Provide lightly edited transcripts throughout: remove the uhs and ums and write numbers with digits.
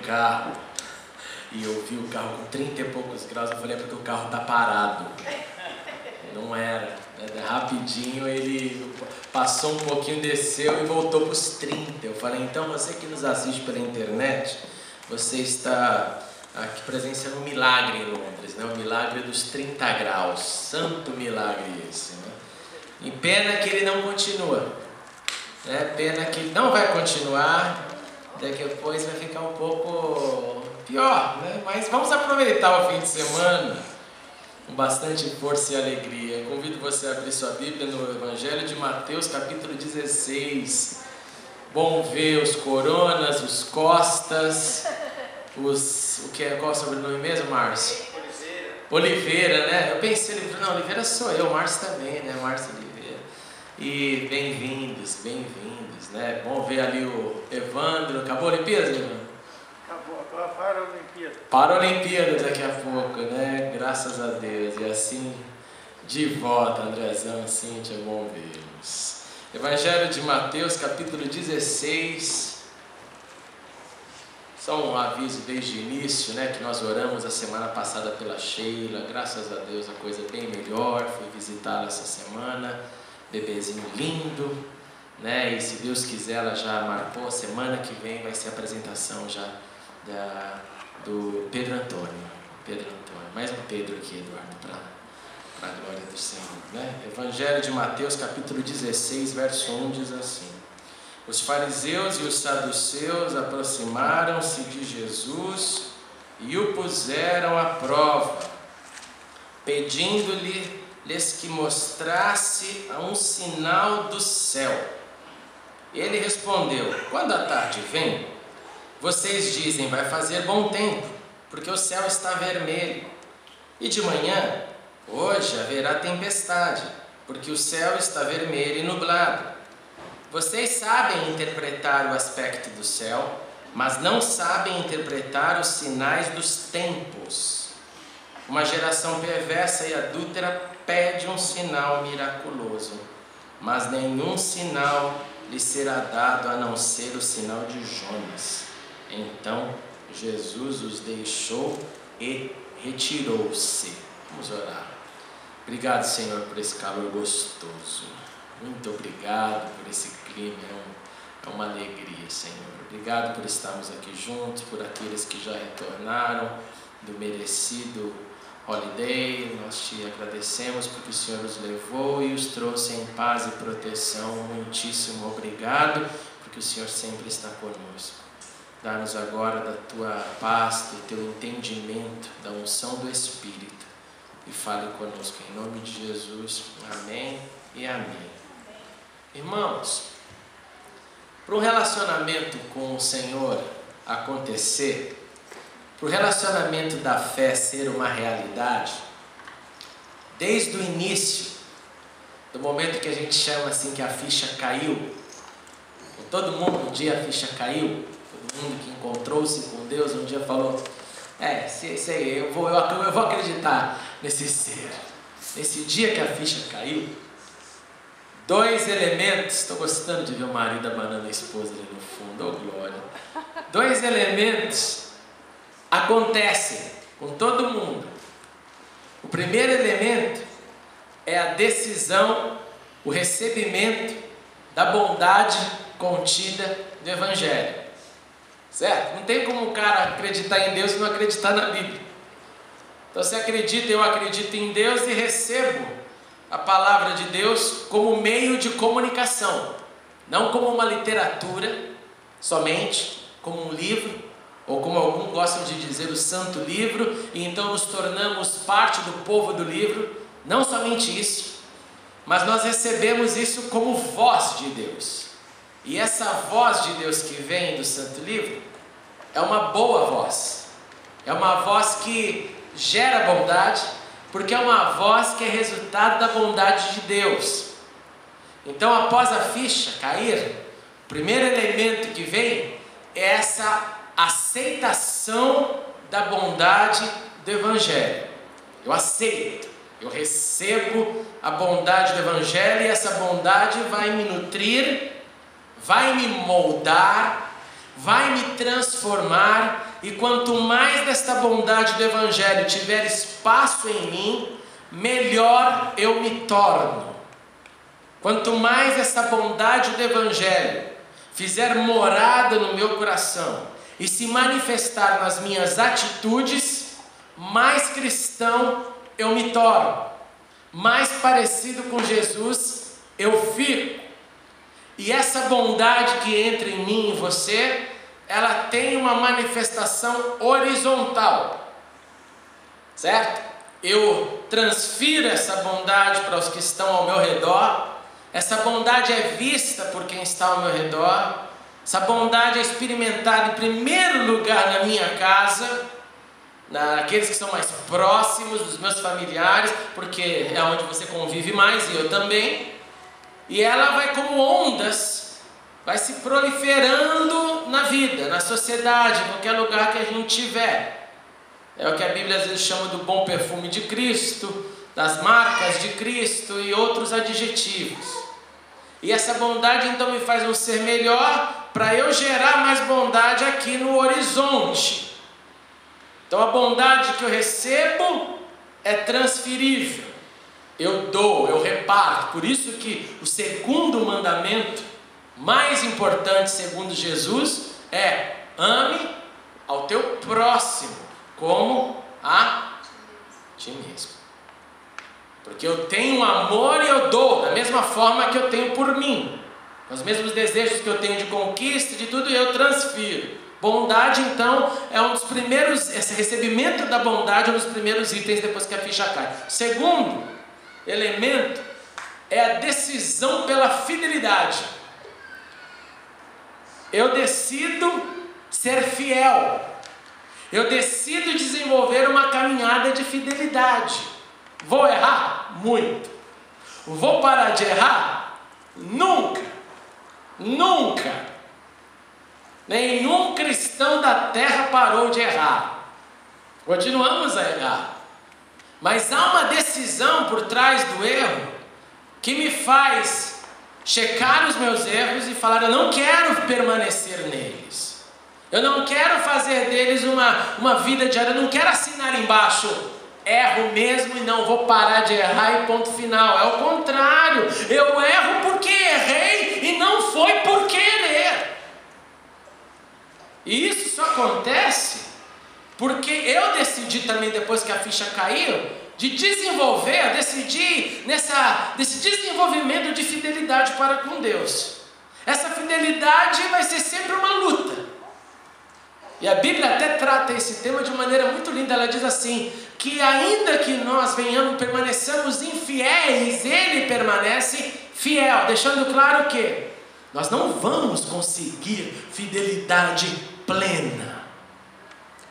carro e eu vi o carro com 30 e poucos graus, eu falei, é porque o carro tá parado. Não era, né? Rapidinho ele passou um pouquinho, desceu e voltou para os 30. Eu falei, então você que nos assiste pela internet, você está aqui presenciando um milagre em Londres, né? O milagre dos 30 graus, santo milagre esse, né? E pena que ele não continua, né? Pena que ele não vai continuar, daqui depois vai ficar um pouco pior, né? Mas vamos aproveitar o fim de semana com bastante força e alegria. Convido você a abrir sua Bíblia no Evangelho de Mateus, capítulo 16. Bom ver os Coronas, os Costas, qual é o sobrenome mesmo, Márcio? Oliveira, né? Eu pensei, não, Oliveira sou eu, Márcio também, né? Márcio Oliveira. E bem-vindos, né? Bom ver ali o Evandro. Acabou a Olimpíada, Evandro? Acabou, para a Olimpíada. Para a Olimpíada daqui a pouco, né? Graças a Deus. E assim, de volta, Andrezão, Cíntia, bom vermos. Evangelho de Mateus, capítulo 16. Só um aviso desde o início, né? Que nós oramos a semana passada pela Sheila. Graças a Deus a coisa é bem melhor. Fui visitá-la essa semana. Bebezinho lindo, né? E se Deus quiser, ela já marcou. Semana que vem vai ser a apresentação já do Pedro Antônio. Mais um Pedro aqui, Eduardo, para a glória do Senhor, né? Evangelho de Mateus, capítulo 16, verso 1 diz assim: os fariseus e os saduceus aproximaram-se de Jesus e o puseram à prova, pedindo-lhes que mostrasse um sinal do céu. Ele respondeu: quando a tarde vem, vocês dizem, vai fazer bom tempo, porque o céu está vermelho. E de manhã, hoje haverá tempestade, porque o céu está vermelho e nublado. Vocês sabem interpretar o aspecto do céu, mas não sabem interpretar os sinais dos tempos. Uma geração perversa e adúltera pede um sinal miraculoso, mas nenhum sinal lhe será dado a não ser o sinal de Jonas. Então Jesus os deixou e retirou-se. Vamos orar. Obrigado, Senhor, por esse calor gostoso. Muito obrigado por esse clima. É uma alegria, Senhor. Obrigado por estarmos aqui juntos, por aqueles que já retornaram do merecido holiday. Nós te agradecemos porque o Senhor os levou e os trouxe em paz e proteção. Muitíssimo obrigado, porque o Senhor sempre está conosco. Dá-nos agora da tua paz, do teu entendimento, da unção do Espírito, e fale conosco em nome de Jesus. Amém e amém. Irmãos, para um relacionamento com o Senhor acontecer, para o relacionamento da fé ser uma realidade, desde o início, do momento que a gente chama assim que a ficha caiu, todo mundo um dia a ficha caiu, todo mundo que encontrou-se com Deus um dia falou, eu vou acreditar nesse ser. Nesse dia que a ficha caiu, dois elementos, estou gostando de ver o marido abanando a esposa ali no fundo, oh glória. Dois elementos acontecem com todo mundo. O primeiro elemento é a decisão, o recebimento da bondade contida do Evangelho. Certo? Não tem como o cara acreditar em Deus e não acreditar na Bíblia. Então você acredita, eu acredito em Deus e recebo a palavra de Deus como meio de comunicação. Não como uma literatura somente, como um livro, ou como alguns gostam de dizer, o santo livro, e então nos tornamos parte do povo do livro. Não somente isso, mas nós recebemos isso como voz de Deus. E essa voz de Deus que vem do Santo Livro é uma boa voz. É uma voz que gera bondade, porque é uma voz que é resultado da bondade de Deus. Então, após a ficha cair, o primeiro elemento que vem é essa aceitação da bondade do Evangelho. Eu aceito, eu recebo a bondade do Evangelho e essa bondade vai me nutrir, vai me moldar, vai me transformar e quanto mais desta bondade do Evangelho tiver espaço em mim, melhor eu me torno. Quanto mais essa bondade do Evangelho fizer morada no meu coração e se manifestar nas minhas atitudes, mais cristão eu me torno, mais parecido com Jesus eu fico. E essa bondade que entra em mim e em você, ela tem uma manifestação horizontal, certo? Eu transfiro essa bondade para os que estão ao meu redor. Essa bondade é vista por quem está ao meu redor. Essa bondade é experimentada em primeiro lugar na minha casa, naqueles que são mais próximos dos meus familiares, porque é onde você convive mais, e eu também. E ela vai como ondas, vai se proliferando na vida, na sociedade, em qualquer lugar que a gente estiver. É o que a Bíblia às vezes chama do bom perfume de Cristo, das marcas de Cristo e outros adjetivos. E essa bondade então me faz um ser melhor, para eu gerar mais bondade aqui no horizonte. Então a bondade que eu recebo é transferível. Eu dou, eu reparto. Por isso que o segundo mandamento mais importante, segundo Jesus, é: ame ao teu próximo como a ti mesmo. Porque eu tenho amor e eu dou da mesma forma que eu tenho por mim, com os mesmos desejos que eu tenho de conquista, de tudo, eu transfiro. Bondade, então, é um dos primeiros, esse recebimento da bondade é um dos primeiros itens depois que a ficha cai. Segundo elemento é a decisão pela fidelidade. Eu decido ser fiel. Eu decido desenvolver uma caminhada de fidelidade. Vou errar? Muito. Vou parar de errar? Nunca. Nunca. Nenhum cristão da terra parou de errar. Continuamos a errar. Mas há uma decisão por trás do erro que me faz checar os meus erros e falar: eu não quero permanecer neles. Eu não quero fazer deles uma vida diária. Eu não quero assinar embaixo: erro mesmo e não vou parar de errar e ponto final. É o contrário. Eu erro porque errei e não foi por querer. E isso só acontece porque eu decidi também, depois que a ficha caiu, de desenvolver, decidir nesse desenvolvimento de fidelidade para com Deus. Essa fidelidade vai ser sempre uma luta. E a Bíblia até trata esse tema de maneira muito linda. Ela diz assim, que ainda que nós permaneçamos infiéis, Ele permanece fiel, deixando claro que nós não vamos conseguir fidelidade plena.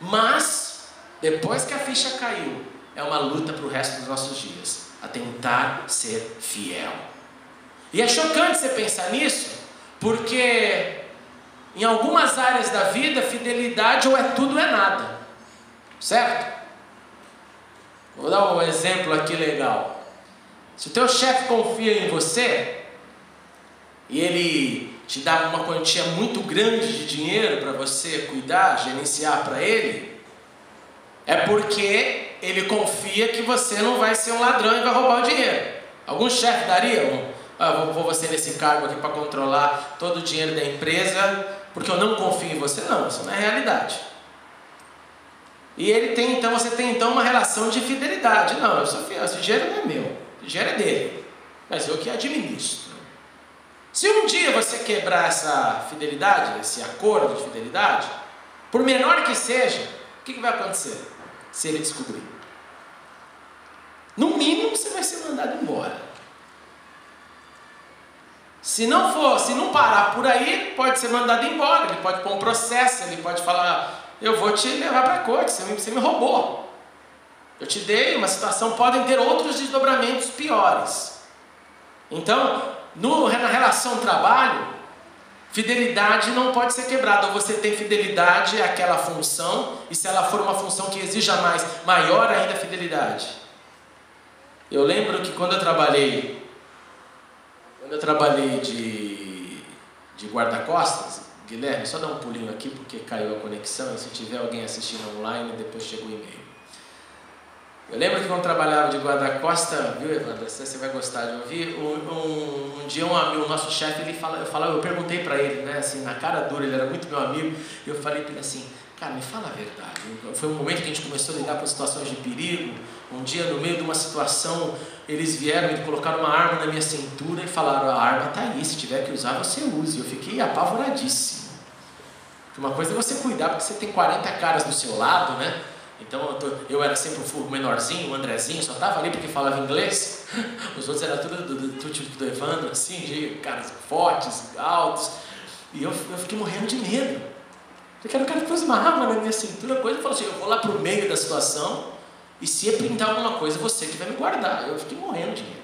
Mas, depois que a ficha caiu, é uma luta para o resto dos nossos dias, a tentar ser fiel. E é chocante você pensar nisso, porque em algumas áreas da vida, fidelidade ou é tudo ou é nada, certo? Vou dar um exemplo aqui legal. Se o teu chefe confia em você e ele te dá uma quantia muito grande de dinheiro para você cuidar, gerenciar para ele, é porque ele confia que você não vai ser um ladrão e vai roubar o dinheiro. Algum chefe daria vou você nesse cargo aqui para controlar todo o dinheiro da empresa porque eu não confio em você? Não, isso não é realidade. E você tem então uma relação de fidelidade. Não, eu sou fiel, esse dinheiro não é meu, esse dinheiro é dele, mas eu que administro. Se um dia você quebrar essa fidelidade, esse acordo de fidelidade, por menor que seja, o que vai acontecer se ele descobrir? No mínimo você vai ser mandado embora. Se não parar por aí, pode ser mandado embora, ele pode pôr um processo, ele pode falar: eu vou te levar para a corte, você me roubou. Eu te dei uma situação, podem ter outros desdobramentos piores. Então, na relação trabalho, fidelidade não pode ser quebrada. Ou você tem fidelidade àquela função, e se ela for uma função que exija maior ainda a fidelidade. Eu lembro que quando eu trabalhei de guarda-costas, Guilherme, só dá um pulinho aqui porque caiu a conexão e se tiver alguém assistindo online, depois chega o e-mail. Eu lembro que quando trabalhava de guarda-costa, viu, Evandro, você vai gostar de ouvir, um dia o nosso chefe, eu perguntei para ele, né, assim, na cara dura, ele era muito meu amigo, e eu falei para ele assim, cara, me fala a verdade. Foi um momento que a gente começou a lidar com situações de perigo. Um dia, no meio de uma situação, eles vieram e colocaram uma arma na minha cintura e falaram, a arma está aí, se tiver que usar, você use. Eu fiquei apavoradíssimo. Uma coisa é você cuidar, porque você tem 40 caras do seu lado, né? Então eu era sempre o menorzinho, o Andrezinho, só estava ali porque falava inglês. Os outros eram tudo do Evandro, assim, de caras fortes, altos. E eu fiquei morrendo de medo. Porque era o cara que pôs uma arma na minha cintura, coisa, e falou assim, eu vou lá pro meio da situação, e se pintar alguma coisa, você que vai me guardar. Eu fiquei morrendo de medo.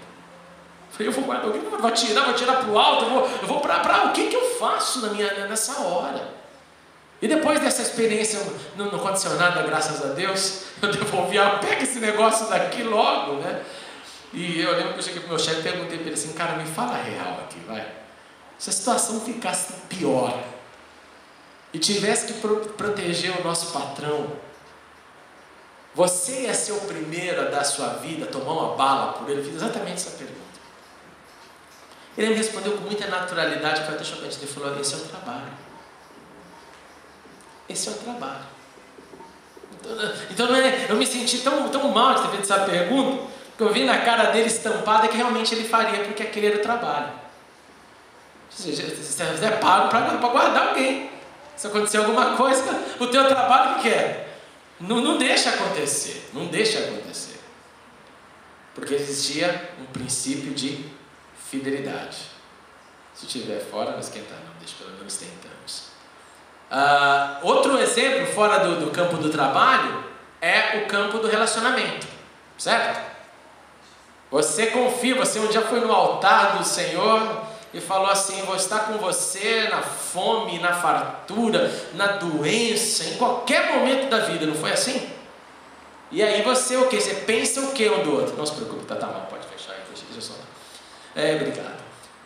Falei, eu vou guardar, alguém vai tirar pro alto, eu vou pra o que eu faço nessa hora? E depois dessa experiência, não aconteceu nada, graças a Deus, eu devolvi, pega esse negócio daqui logo, né? E eu lembro que eu cheguei pro meu chefe e perguntei para ele assim, cara, me fala a real aqui, vai. Se a situação ficasse pior, e tivesse que proteger o nosso patrão, você ia ser o primeiro a dar a sua vida, a tomar uma bala por ele? Eu fiz exatamente essa pergunta. Ele me respondeu com muita naturalidade, foi até chocante, ele falou, esse é o trabalho. Esse é o trabalho. Então eu me senti tão mal de ter feito essa pergunta, que eu vi na cara dele estampada que realmente ele faria, porque aquele era o trabalho. Você é pago para guardar alguém. Se acontecer alguma coisa, o teu trabalho o que é? Não deixa acontecer. Não deixa acontecer. Porque existia um princípio de fidelidade. Se estiver fora, não esquenta não. Deixa pelo menos tentamos. Outro exemplo fora do campo do trabalho é o campo do relacionamento. Certo? Você confia, você um dia foi no altar do Senhor e falou assim, vou estar com você na fome, na fartura, na doença, em qualquer momento da vida, não foi assim? E aí você o que? Você pensa o que um do outro? Não se preocupe, tá mal, pode fechar aí, deixa eu só. Obrigado.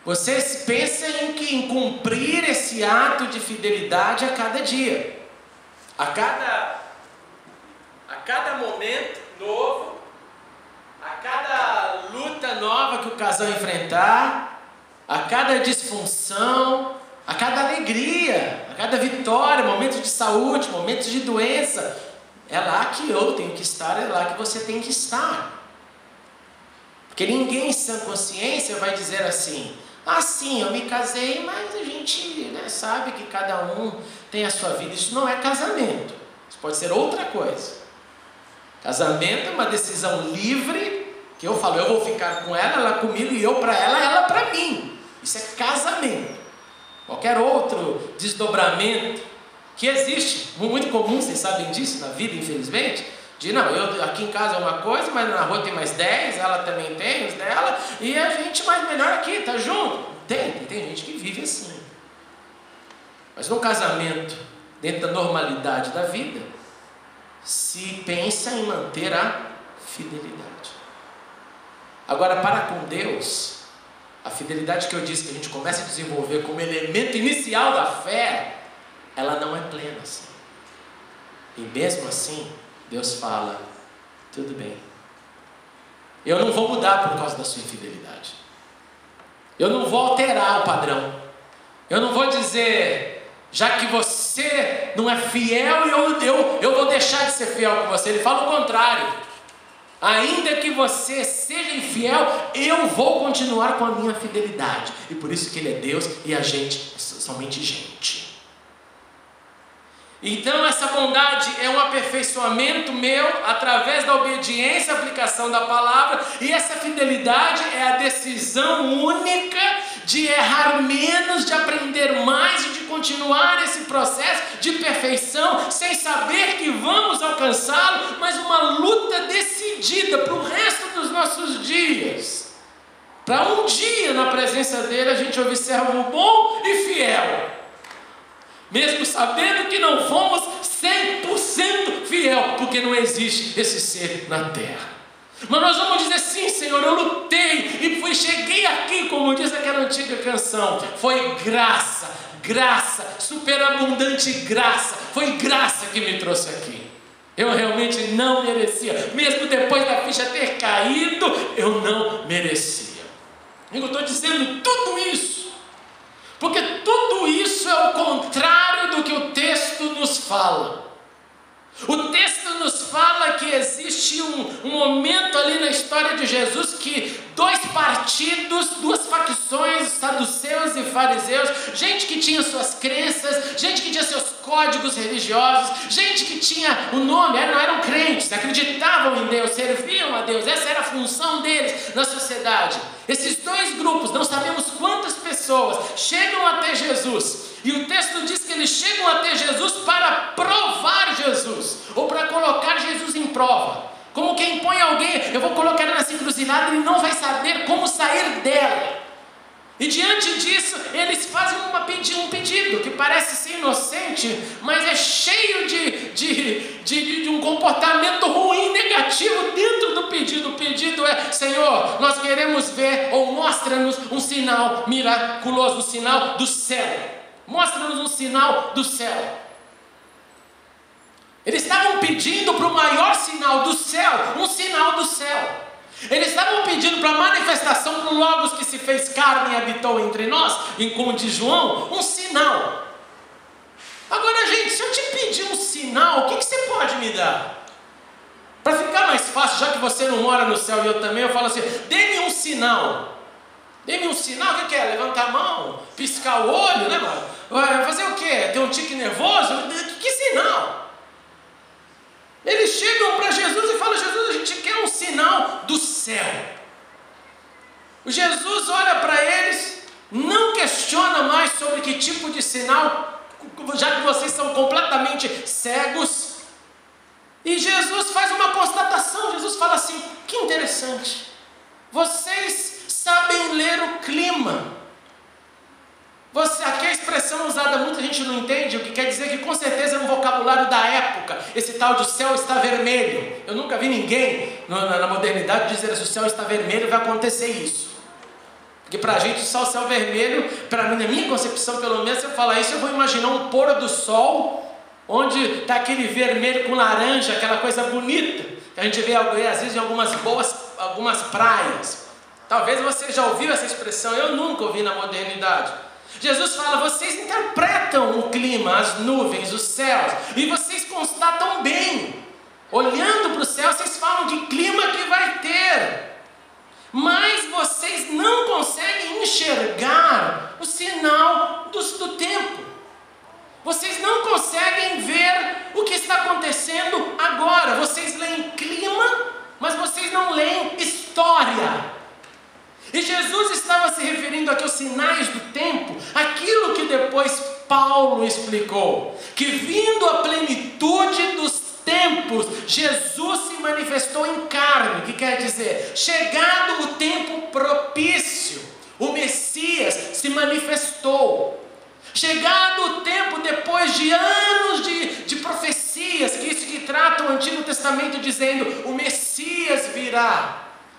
Você pensa em cumprir esse ato de fidelidade a cada dia. A cada momento novo, a cada luta nova que o casal enfrentar, a cada disfunção, a cada alegria, a cada vitória, momentos de saúde, momentos de doença, é lá que eu tenho que estar, é lá que você tem que estar. Porque ninguém em sã consciência vai dizer assim, sim, eu me casei, mas a gente sabe que cada um tem a sua vida. Isso não é casamento, isso pode ser outra coisa. Casamento é uma decisão livre, que eu falo, eu vou ficar com ela comigo, e eu para ela para mim. Isso é casamento. Qualquer outro desdobramento que existe, muito comum, vocês sabem disso na vida, infelizmente, de não, eu aqui em casa é uma coisa, mas na rua tem mais 10, ela também tem os dela, e a gente mais melhor aqui, tá junto. Tem gente que vive assim. Mas no casamento, dentro da normalidade da vida, se pensa em manter a fidelidade. Agora, para com Deus, a fidelidade que eu disse que a gente começa a desenvolver como elemento inicial da fé, ela não é plena assim. E mesmo assim, Deus fala, tudo bem. Eu não vou mudar por causa da sua infidelidade. Eu não vou alterar o padrão. Eu não vou dizer, já que você não é fiel, eu vou deixar de ser fiel com você. Ele fala o contrário. Ainda que você seja infiel, eu vou continuar com a minha fidelidade. E por isso que Ele é Deus e a gente é somente gente. Então essa bondade é um aperfeiçoamento meu através da obediência, aplicação da palavra. E essa fidelidade é a decisão única de errar menos, de aprender mais e de continuar esse processo de perfeição, sem saber que vamos alcançá-lo, mas uma luta decidida para o resto dos nossos dias. Para um dia na presença dele a gente observa o bom e fiel, mesmo sabendo que não fomos 100% fiel, porque não existe esse ser na terra. Mas nós vamos dizer, sim, Senhor, eu lutei e cheguei aqui, como diz aquela antiga canção, foi graça superabundante graça. Foi graça que me trouxe aqui. Eu realmente não merecia. Mesmo depois da ficha ter caído, eu não merecia. Eu estou dizendo tudo isso porque tudo isso é o contrário do que o texto nos fala. O texto nos fala que existe um momento ali na história de Jesus que dois partidos, duas facções, saduceus e fariseus, gente que tinha suas crenças, gente que tinha seus códigos religiosos, gente que tinha o nome, não eram crentes, acreditavam em Deus, serviam a Deus, essa era a função deles na sociedade. Esses dois grupos, não sabemos quantas pessoas, chegam até Jesus. E o texto diz que eles chegam até Jesus para provar Jesus, ou para colocar Jesus em prova. Como quem põe alguém, eu vou colocar nessa encruzilhada, ele não vai saber como sair dela. E diante disso, eles fazem um pedido que parece ser inocente, mas é cheio de um comportamento ruim, negativo dentro do pedido. O pedido é: Senhor, nós queremos ver, ou mostra-nos um sinal miraculoso, um sinal do céu. Mostra-nos um sinal do céu. Eles estavam pedindo para o maior sinal do céu, um sinal do céu. Eles estavam pedindo para a manifestação, para o Logos que se fez carne e habitou entre nós, como diz João, um sinal. Agora, gente, se eu te pedir um sinal, o que você pode me dar? Para ficar mais fácil, já que você não mora no céu e eu também, eu falo assim: dê-me um sinal. Dê-me um sinal. O que é? Levantar a mão? Piscar o olho, né, mano? Vai fazer o quê? Ter um tique nervoso? Que sinal? Eles chegam para Jesus e falam: Jesus, a gente quer um sinal do céu. O Jesus olha para eles, não questiona mais sobre que tipo de sinal, já que vocês são completamente cegos. E Jesus faz uma constatação. Jesus fala assim: que interessante, vocês sabem ler o clima. Aqui a expressão usada, muita gente não entende, o que quer dizer que com certeza é um vocabulário da época. Esse tal de céu está vermelho. Eu nunca vi ninguém na modernidade dizer: se o céu está vermelho, vai acontecer isso. Porque para a gente só o céu vermelho, para mim, na minha concepção pelo menos, se eu falar isso, eu vou imaginar um pôr do sol, onde está aquele vermelho com laranja, aquela coisa bonita, que a gente vê às vezes em algumas praias. Talvez você já ouviu essa expressão, eu nunca ouvi na modernidade. Jesus fala: vocês interpretam o clima, as nuvens, os céus, e vocês constatam bem. Olhando para o céu, vocês falam de clima que vai ter, mas vocês não conseguem enxergar o sinal do tempo. Vocês não conseguem ver o que está acontecendo agora. Vocês leem clima, mas vocês não leem história. E Jesus estava se referindo aqui aos sinais do tempo, aquilo que depois Paulo explicou, que vindo a plenitude dos tempos, Jesus se manifestou em carne, que quer dizer, chegado o tempo propício, o Messias se manifestou. Chegado o tempo, depois de anos de profecias, que trata o Antigo Testamento dizendo: o Messias virá,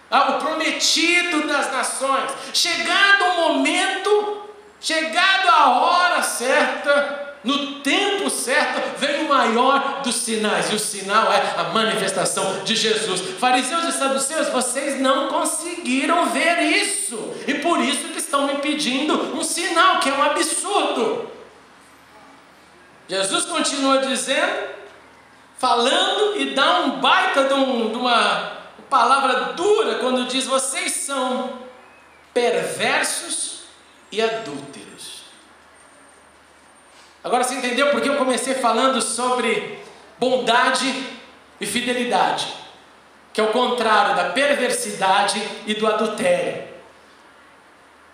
o prometido das nações. Chegado o momento, chegado a hora certa, no tempo certo, vem o maior dos sinais, e o sinal é a manifestação de Jesus. Fariseus e saduceus, vocês não conseguiram ver isso, e por isso que estão me pedindo um sinal, que é um absurdo. Jesus continua dizendo, falando, e dá um baita de uma palavra dura quando diz: vocês são perversos e adúlteros. Agora você entendeu porque eu comecei falando sobre bondade e fidelidade, que é o contrário da perversidade e do adultério.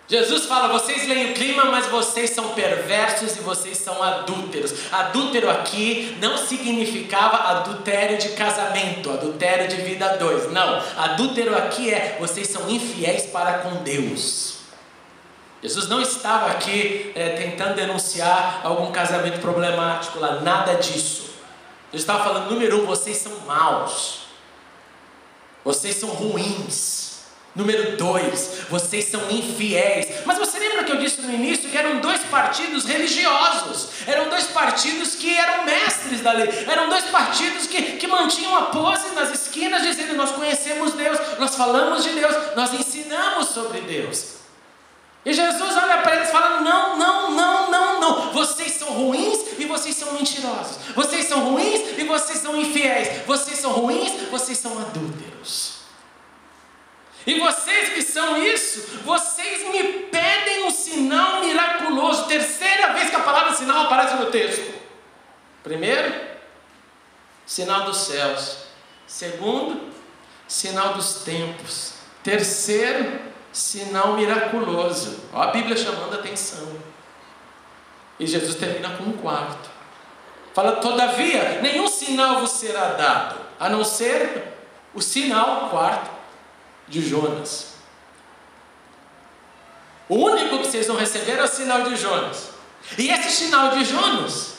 Jesus fala: vocês leem o clima, mas vocês são perversos e vocês são adúlteros. Adúltero aqui não significava adultério de casamento, adultério de vida a dois. Não, adúltero aqui é: vocês são infiéis para com Deus. Jesus não estava aqui tentando denunciar algum casamento problemático lá, nada disso. Jesus estava falando: número um, vocês são maus, vocês são ruins, Número 2, vocês são infiéis. Mas você lembra que eu disse no início que eram 2 partidos religiosos? Eram 2 partidos que eram mestres da lei. Eram 2 partidos que mantinham a pose nas esquinas, dizendo: nós conhecemos Deus, nós falamos de Deus, nós ensinamos sobre Deus. E Jesus olha para eles e fala: não, não, não, não, não. Vocês são ruins e vocês são mentirosos. Vocês são ruins e vocês são infiéis. Vocês são ruins, vocês são adúlteros. E vocês que são isso, vocês me pedem um sinal miraculoso. Terceira vez que a palavra sinal aparece no texto. Primeiro, sinal dos céus. Segundo, sinal dos tempos. Terceiro, sinal miraculoso. Olha a Bíblia chamando a atenção. E Jesus termina com um quarto. Fala: todavia, nenhum sinal vos será dado, a não ser o sinal quarto de Jonas. O único que vocês vão receber é o sinal de Jonas. E esse sinal de Jonas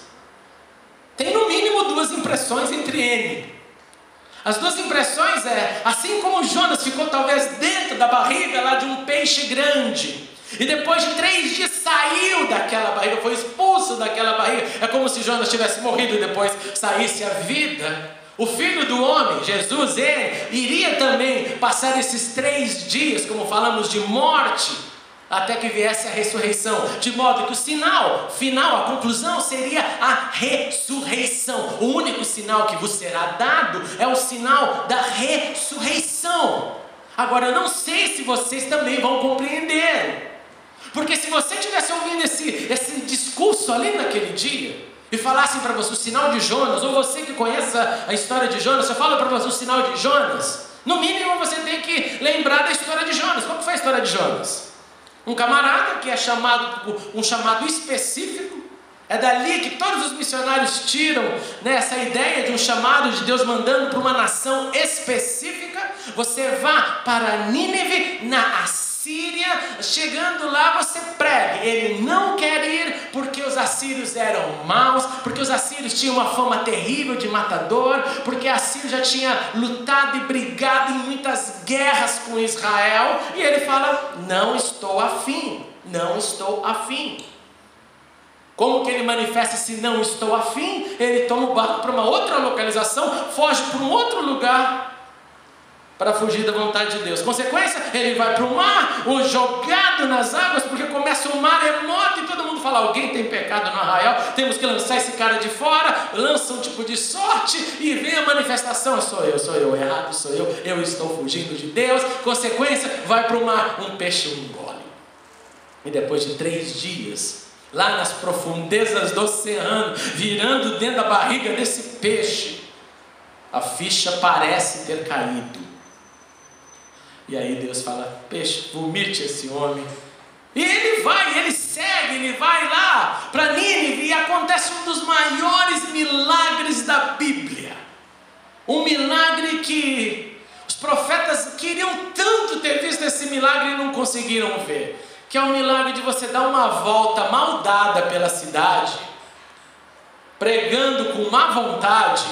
tem no mínimo 2 impressões entre N. As 2 impressões é: assim como Jonas ficou talvez dentro da barriga lá de um peixe grande, e depois de 3 dias saiu daquela barriga, foi expulso daquela barriga, é como se Jonas tivesse morrido e depois saísse a vida. O Filho do Homem, Jesus, ele iria também passar esses 3 dias, como falamos, de morte, até que viesse a ressurreição, de modo que o sinal final, a conclusão, seria a ressurreição. O único sinal que vos será dado é o sinal da ressurreição. Agora, eu não sei se vocês também vão compreender, porque se você estivesse ouvindo esse discurso ali naquele dia, e falassem para você o sinal de Jonas, ou você que conhece a história de Jonas, você fala para você o sinal de Jonas, no mínimo você tem que lembrar da história de Jonas. Qual foi a história de Jonas? Um camarada que é chamado, um chamado específico. É dali que todos os missionários tiram, né, essa ideia de um chamado de Deus mandando para uma nação específica. Você vá para Nínive, na Assíria, chegando lá você pregue. Ele não quer ir porque os assírios eram maus, porque os assírios tinham uma fama terrível de matador, porque a Assíria já tinha lutado e brigado em muitas guerras com Israel, e ele fala: não estou afim, não estou afim. Como que ele manifesta esse não estou afim? Ele toma o barco para uma outra localização, foge para um outro lugar, para fugir da vontade de Deus. Consequência, ele vai para o mar, jogado nas águas, porque começa o maremoto e todo mundo fala: alguém tem pecado no arraial, temos que lançar esse cara de fora. Lança um tipo de sorte e vem a manifestação: sou eu, errado sou eu estou fugindo de Deus. Consequência, vai para o mar, um peixe o engole. E depois de 3 dias, lá nas profundezas do oceano, virando dentro da barriga desse peixe, a ficha parece ter caído. E aí Deus fala: peixe, vomite esse homem. E ele vai, ele segue, ele vai lá para Nínive, e acontece um dos maiores milagres da Bíblia. Um milagre que os profetas queriam tanto ter visto esse milagre e não conseguiram ver. Que é o milagre de você dar uma volta mal dada pela cidade, pregando com má vontade,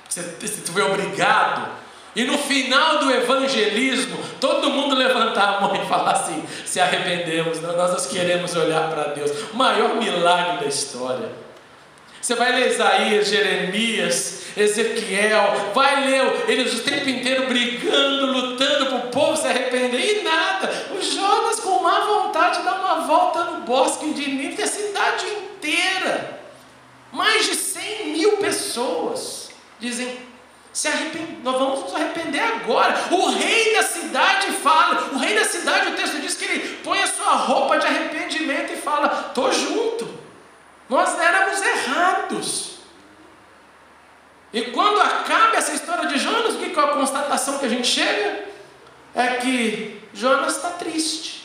você foi obrigado. E no final do evangelismo, todo mundo levantar a mão e falar assim: se arrependemos, nós queremos olhar para Deus. O maior milagre da história. Você vai ler Isaías, Jeremias, Ezequiel, vai ler eles o tempo inteiro brigando, lutando para o povo se arrepender, e nada. O Jonas, com má vontade, dá uma volta no bosque de Nínive, a cidade inteira, mais de 100.000 pessoas dizem: nós vamos nos arrepender agora. O rei da cidade fala, o rei da cidade, o texto diz que ele põe a sua roupa de arrependimento e fala: estou junto, nós éramos errados. E quando acaba essa história de Jonas, o que é a constatação que a gente chega? É que Jonas está triste,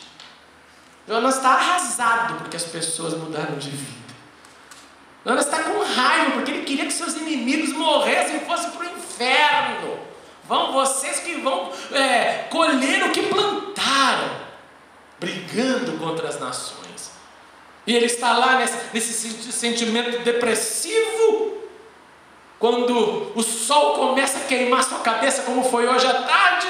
Jonas está arrasado porque as pessoas mudaram de vida. Jonas está com raiva porque ele queria que seus inimigos morressem e fossem para o inferno. Vocês que vão colher o que plantaram, brigando contra as nações. E ele está lá nesse sentimento depressivo, quando o sol começa a queimar sua cabeça, como foi hoje à tarde,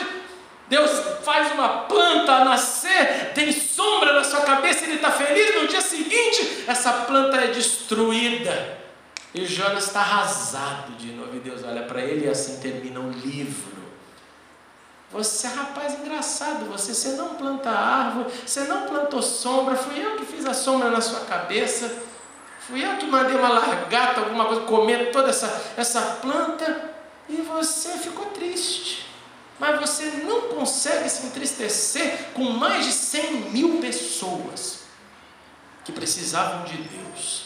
Deus faz uma planta nascer, tem sombra na sua cabeça, ele está feliz. No dia seguinte, essa planta é destruída. E Jonas está arrasado de novo. E Deus olha para ele e assim termina o livro. Você é rapaz engraçado, você não planta árvore, você não plantou sombra, fui eu que fiz a sombra na sua cabeça, fui eu que mandei uma lagarta, alguma coisa, comer toda essa planta, e você ficou triste. Mas você não consegue se entristecer com mais de 100.000 pessoas que precisavam de Deus.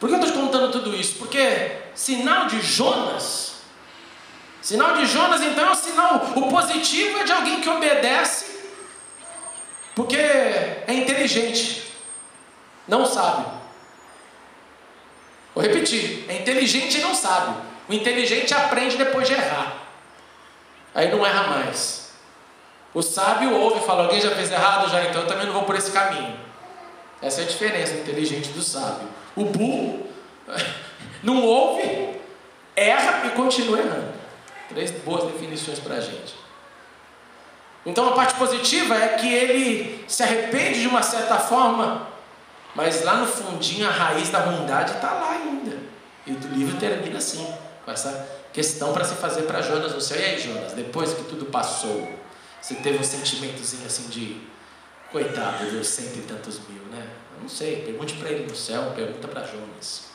Por que eu estou te contando tudo isso? Porque sinal de Jonas então é um sinal, o positivo é de alguém que obedece, porque é inteligente, não sabe. Vou repetir, é inteligente e não sabe. O inteligente aprende depois de errar, aí não erra mais. O sábio ouve e fala, alguém já fez errado? Já, então eu também não vou por esse caminho. Essa é a diferença do inteligente do sábio. O burro não ouve, erra e continua errando. 3 boas definições para a gente. Então a parte positiva é que ele se arrepende de uma certa forma, mas lá no fundinho a raiz da ruindade está lá ainda. E o livro termina assim, com essa questão para se fazer para Jonas no céu. E aí, Jonas, depois que tudo passou, você teve um sentimentozinho assim de coitado, deu 100 e tantos mil, né? Eu não sei, pergunte para ele no céu, pergunta para Jonas.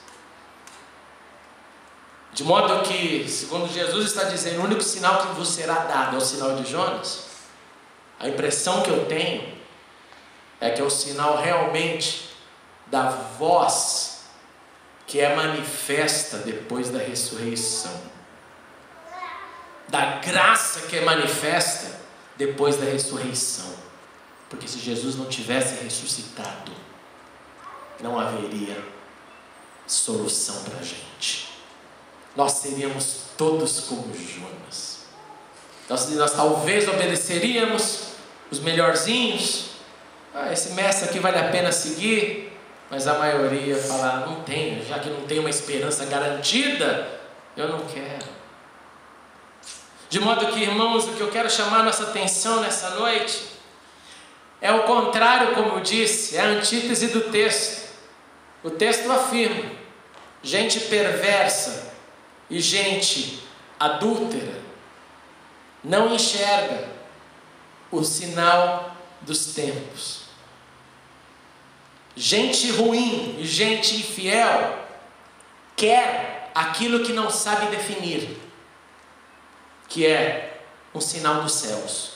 De modo que, segundo Jesus está dizendo, o único sinal que vos será dado é o sinal de Jonas. A impressão que eu tenho é que é o sinal realmente da voz que é manifesta depois da ressurreição, da graça que é manifesta depois da ressurreição. Porque se Jesus não tivesse ressuscitado, não haveria solução para a gente. Nós seríamos todos como Jonas. Nós talvez obedeceríamos os melhorzinhos. Esse mestre aqui vale a pena seguir. Mas a maioria fala, não tenho, já que não tenho uma esperança garantida, eu não quero. De modo que, irmãos, o que eu quero chamar nossa atenção nessa noite é o contrário, como eu disse, é a antítese do texto. O texto afirma, gente perversa e gente adúltera não enxerga o sinal dos tempos. Gente ruim e gente infiel quer aquilo que não sabe definir, que é um sinal dos céus.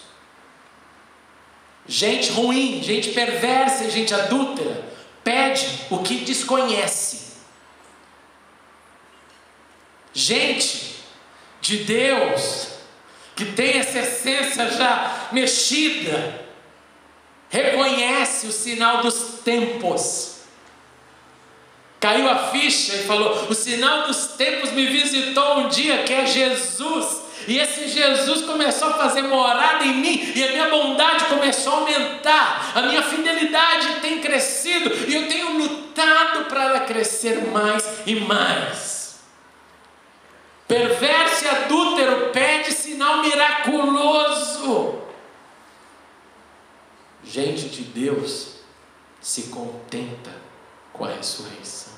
Gente ruim, gente perversa e gente adúltera pede o que desconhece. Gente de Deus, que tem essa essência já mexida, reconhece o sinal dos tempos. Caiu a ficha e falou, o sinal dos tempos me visitou um dia, que é Jesus. E esse Jesus começou a fazer morada em mim, e a minha bondade começou a aumentar, a minha fidelidade tem crescido, e eu tenho lutado para ela crescer mais e mais. Perverso e adúltero pede sinal miraculoso. Gente de Deus se contenta com a ressurreição.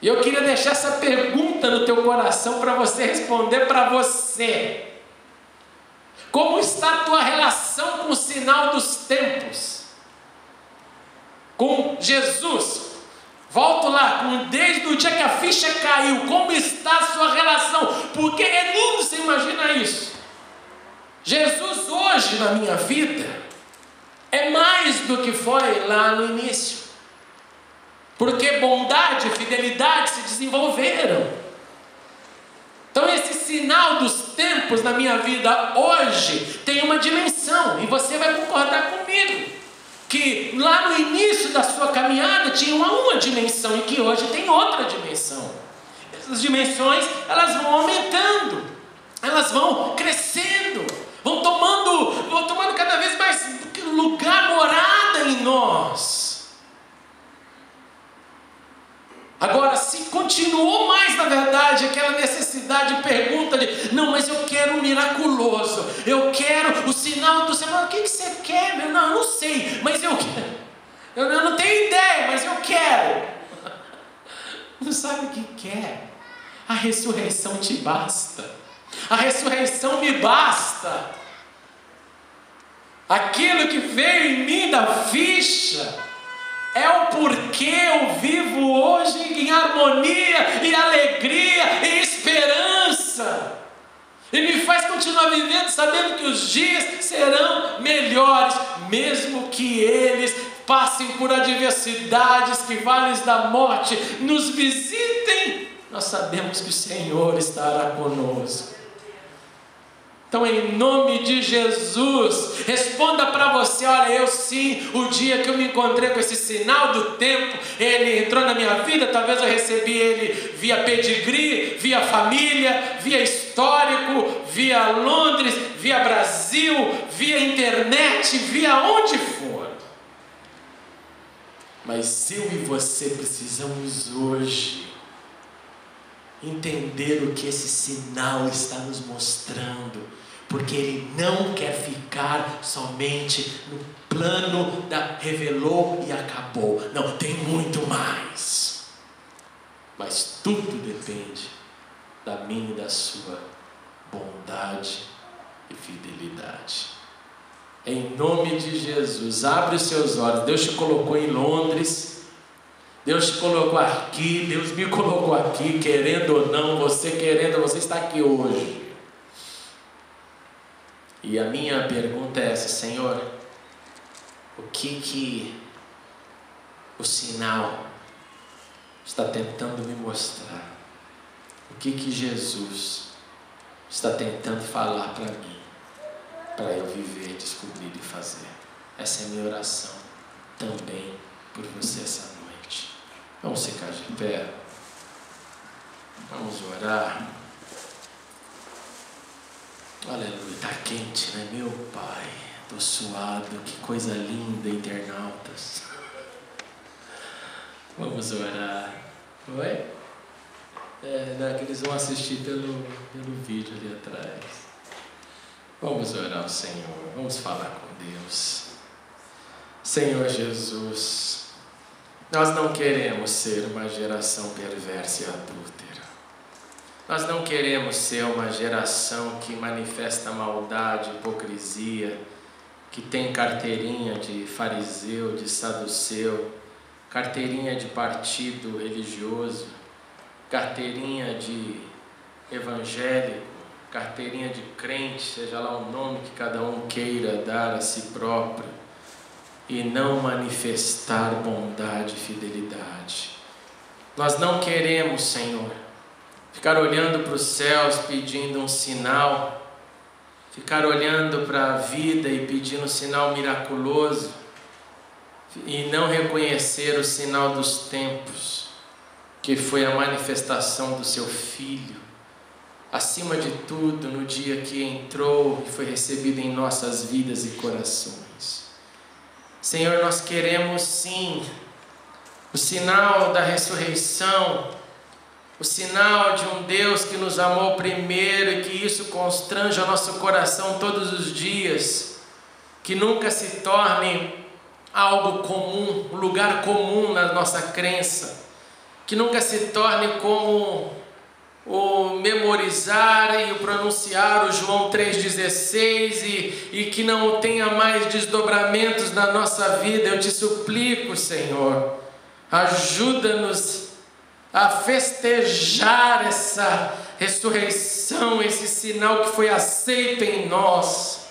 E eu queria deixar essa pergunta no teu coração para você responder para você. Como está a tua relação com o sinal dos tempos? Com Jesus? Volto lá, desde o dia que a ficha caiu, como está a sua relação? Porque é lindo você imaginar isso. Jesus hoje na minha vida é mais do que foi lá no início. Porque bondade e fidelidade se desenvolveram. Então esse sinal dos tempos na minha vida hoje tem uma dimensão. E você vai concordar comigo que lá no início da sua caminhada tinha uma dimensão e que hoje tem outra dimensão. Essas dimensões, elas vão aumentando, elas vão crescendo, vão tomando cada vez mais lugar, morada em nós. Agora, se continuou mais, na verdade, aquela necessidade, pergunta de miraculoso, eu quero o sinal do céu. O que você quer, meu? Não, eu não sei, mas eu quero. Eu não tenho ideia, mas eu quero. Não sabe o que quer? A ressurreição te basta. A ressurreição me basta. Aquilo que veio em mim da ficha é o porquê eu vivo hoje em harmonia e alegria e esperança. E me faz continuar vivendo sabendo que os dias serão melhores, mesmo que eles passem por adversidades, que vales da morte nos visitem. Nós sabemos que o Senhor estará conosco. Então, em nome de Jesus, responda para você: olha, eu sim, o dia que eu me encontrei com esse sinal do tempo, ele entrou na minha vida, talvez eu recebi ele via pedigree, via família, via histórico, via Londres, via Brasil, via internet, via onde for. Mas eu e você precisamos hoje entender o que esse sinal está nos mostrando, porque ele não quer ficar somente no plano da revelou e acabou. Não, tem muito mais. Mas tudo depende da minha e da sua bondade e fidelidade. Em nome de Jesus, abre os seus olhos. Deus te colocou em Londres, Deus te colocou aqui, Deus me colocou aqui, querendo ou não, você querendo, você está aqui hoje. E a minha pergunta é essa: Senhor, o que o sinal está tentando me mostrar? O que Jesus está tentando falar para mim, para eu viver, descobrir e fazer? Essa é a minha oração também por você essa noite. Vamos ficar de pé, vamos orar. Aleluia, está quente, né, meu Pai? Estou suado, que coisa linda, internautas. Vamos orar. Oi? Não, que eles vão assistir pelo vídeo ali atrás. Vamos orar ao Senhor, vamos falar com Deus. Senhor Jesus, nós não queremos ser uma geração perversa e adúltera. Nós não queremos ser uma geração que manifesta maldade, hipocrisia, que tem carteirinha de fariseu, de saduceu, carteirinha de partido religioso, carteirinha de evangélico, carteirinha de crente, seja lá o nome que cada um queira dar a si próprio, e não manifestar bondade e fidelidade. Nós não queremos, Senhor, ficar olhando para os céus pedindo um sinal, ficar olhando para a vida e pedindo um sinal miraculoso, e não reconhecer o sinal dos tempos, que foi a manifestação do seu Filho, acima de tudo, no dia que entrou e foi recebido em nossas vidas e corações. Senhor, nós queremos sim o sinal da ressurreição, o sinal de um Deus que nos amou primeiro e que isso constrange o nosso coração todos os dias, que nunca se torne algo comum, um lugar comum na nossa crença, que nunca se torne como o memorizar e o pronunciar o João 3,16 e que não tenha mais desdobramentos na nossa vida. Eu te suplico, Senhor, ajuda-nos a festejar essa ressurreição, esse sinal que foi aceito em nós,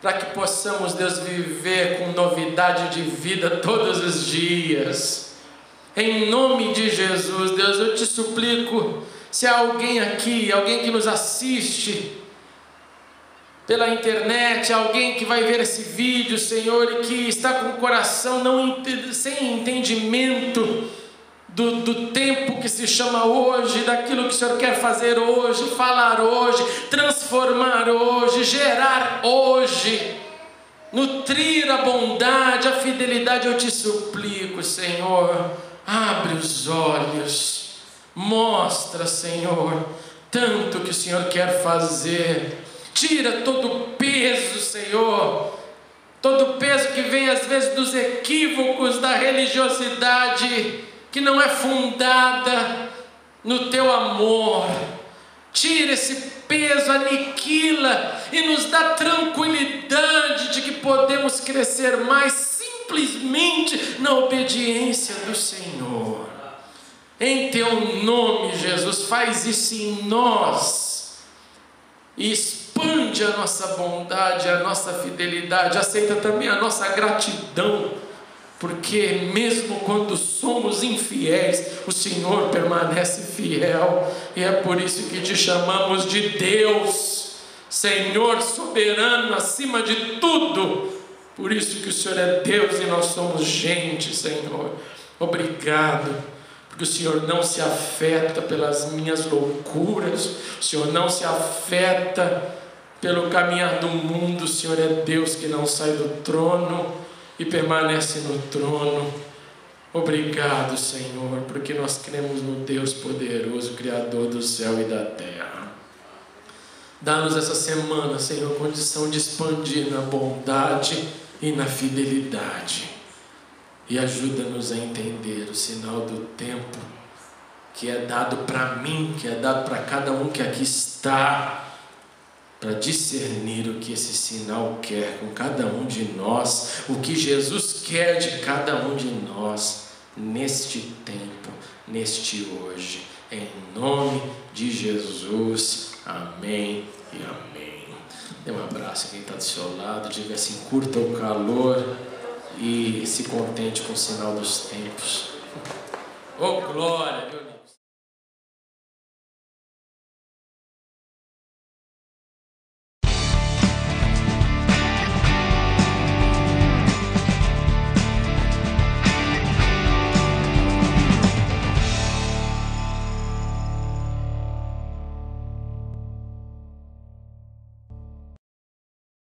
para que possamos, Deus, viver com novidade de vida todos os dias. Em nome de Jesus, Deus, eu te suplico, se há alguém aqui, alguém que nos assiste pela internet, alguém que vai ver esse vídeo, Senhor, e que está com o coração sem entendimento do tempo que se chama hoje, daquilo que o Senhor quer fazer hoje, falar hoje, transformar hoje, gerar hoje, nutrir a bondade, a fidelidade, eu te suplico, Senhor, abre os olhos, mostra, Senhor, tanto que o Senhor quer fazer. Tira todo o peso, Senhor, todo o peso que vem às vezes dos equívocos da religiosidade, que não é fundada no Teu amor. Tira esse peso, aniquila e nos dá tranquilidade de que podemos crescer mais simplesmente na obediência do Senhor. Em Teu nome, Jesus, faz isso em nós e expande a nossa bondade, a nossa fidelidade. Aceita também a nossa gratidão, porque mesmo quando somos infiéis, o Senhor permanece fiel, e é por isso que Te chamamos de Deus, Senhor soberano acima de tudo. Por isso que o Senhor é Deus e nós somos gente, Senhor. Obrigado, porque o Senhor não se afeta pelas minhas loucuras, o Senhor não se afeta pelo caminhar do mundo. O Senhor é Deus que não sai do trono e permanece no trono. Obrigado, Senhor, porque nós cremos no Deus poderoso, Criador do céu e da terra. Dá-nos essa semana, Senhor, condição de expandir na bondade e na fidelidade, e ajuda-nos a entender o sinal do tempo que é dado para mim, que é dado para cada um que aqui está, para discernir o que esse sinal quer com cada um de nós, o que Jesus quer de cada um de nós neste tempo, neste hoje, em nome de Jesus, amém e amém. Dê um abraço a quem está do seu lado, diga assim: curta o calor e se contente com o sinal dos tempos. Oh glória, meu Deus.